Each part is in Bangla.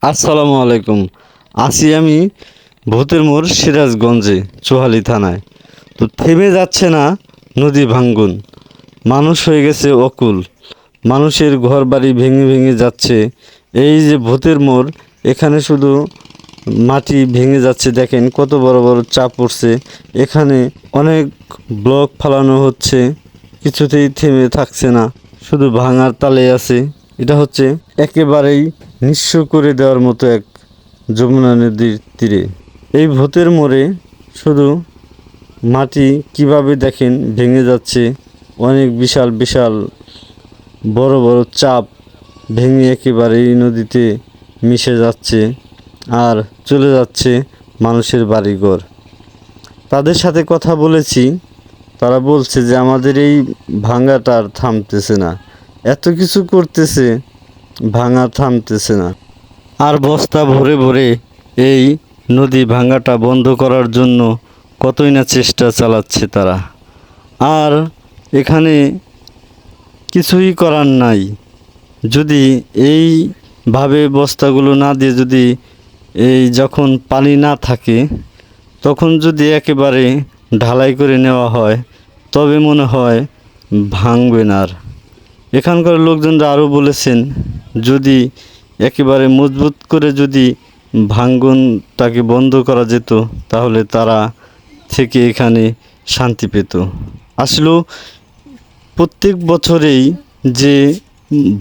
আসসালামু আলাইকুম। আছি আমি ভূতের মোড় সিরাজগঞ্জে, চোহালি থানায়। তো থেমে যাচ্ছে না নদী ভাঙ্গন, মানুষ হয়ে গেছে অকুল, মানুষের ঘর বাড়ি ভেঙে ভেঙে যাচ্ছে। এই যে ভূতের মোড়, এখানে শুধু মাটি ভেঙে যাচ্ছে, দেখেন কত বড় বড় চাপ পড়ছে। এখানে অনেক ব্লক ফালানো হচ্ছে, কিছুতেই থেমে থাকছে না, শুধু ভাঙার তালে আছে। এটা হচ্ছে একেবারেই নিঃস্ব করে দেওয়ার মতো এক যমুনা নদীর তীরে। এই ভূতের মোড়ে শুধু মাটি কিভাবে দেখেন ভেঙে যাচ্ছে, অনেক বিশাল বিশাল বড় বড় চাপ ভেঙে একেবারেই নদীতে মিশে যাচ্ছে আর চলে যাচ্ছে মানুষের বাড়িঘর। তাদের সাথে কথা বলেছি, তারা বলছে যে আমাদের এই ভাঙাটা আর থামতেছে না, এত কিছু করতেছে, ভাঙা থামতেছে না। আর বস্তা ভরে ভরে এই নদী ভাঙাটা বন্ধ করার জন্য কতই না চেষ্টা চালাচ্ছে তারা। আর এখানে কিছুই করার নাই। যদি এইভাবে বস্তাগুলো না দিয়ে, যদি এই যখন পানি না থাকে তখন যদি একেবারে ঢালাই করে নেওয়া হয়, তবে মনে হয় ভাঙবে না আর। এখানকার লোকজনরা আরও বলেছেন, যদি একেবারে মজবুত করে যদি ভাঙ্গনটাকে বন্ধ করা যেত, তাহলে তারা থেকে এখানে শান্তি পেত। আসলেও প্রত্যেক বছরেই যে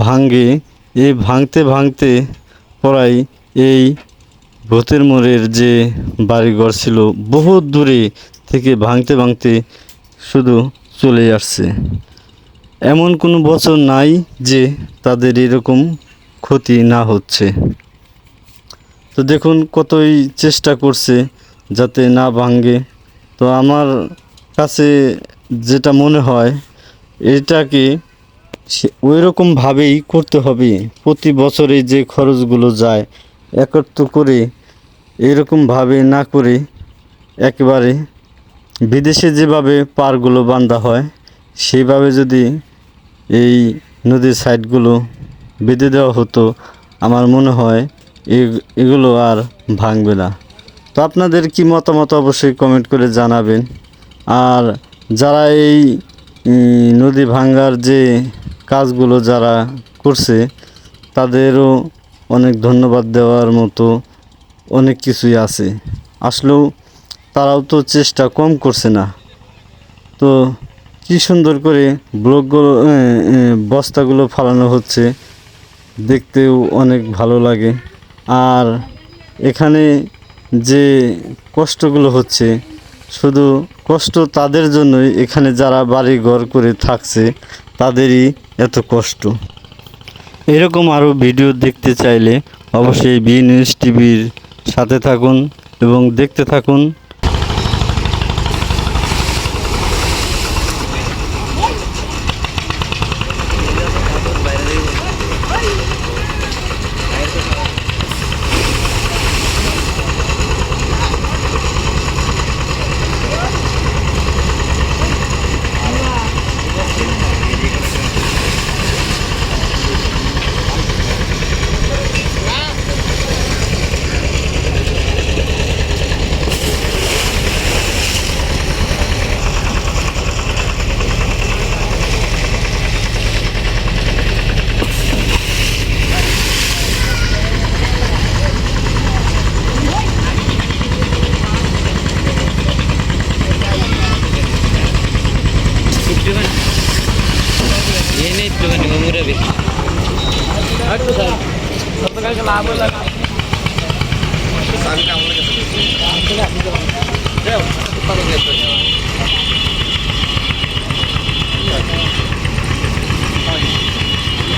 ভাঙে, এই ভাঙতে ভাঙতে প্রায় এই ভূতের মোড়ের যে বাড়িঘর ছিল বহুত দূরে থেকে ভাঙতে ভাঙতে শুধু চলে আসছে। এমন কোনো বছর নাই যে তাদের এরকম ক্ষতি না হচ্ছে। তো দেখুন কতই চেষ্টা করছে যাতে না ভাঙে। তো আমার কাছে যেটা মনে হয়, এটাকে ওই রকমভাবেই করতে হবে। প্রতি বছরে যে খরচগুলো যায় একত্র করে, এরকমভাবে না করে একেবারে বিদেশে যেভাবে পারগুলো বাঁধা হয় সেইভাবে যদি এই নদীর সাইডগুলো বেঁধে দেওয়া হতো, আমার মনে হয় এগুলো আর ভাঙবে না। তো আপনাদের কি মতামত অবশ্যই কমেন্ট করে জানাবেন। আর যারা এই নদী ভাঙার যে কাজগুলো যারা করছে, তাদেরও অনেক ধন্যবাদ দেওয়ার মতো অনেক কিছুই আছে। আসলেও তারাও তো চেষ্টা কম করছে না। তো কি সুন্দর করে ব্লকগুলো বস্তাগুলো ফালানো হচ্ছে, দেখতেও অনেক ভালো লাগে। আর এখানে যে কষ্টগুলো হচ্ছে, শুধু কষ্ট তাদের জন্যই, এখানে যারা বাড়ি ঘর করে থাকছে তাদেরই এত কষ্ট। এরকম আরও ভিডিও দেখতে চাইলে অবশ্যই বি নিউজ টিভির সাথে থাকুন এবং দেখতে থাকুন। ini cuma di umur lebih. Aku dah. Satu kali kelabur lah. Sampai kamu lagi. Tidak, tidak. Jauh. Paling lepas ya.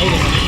Iya.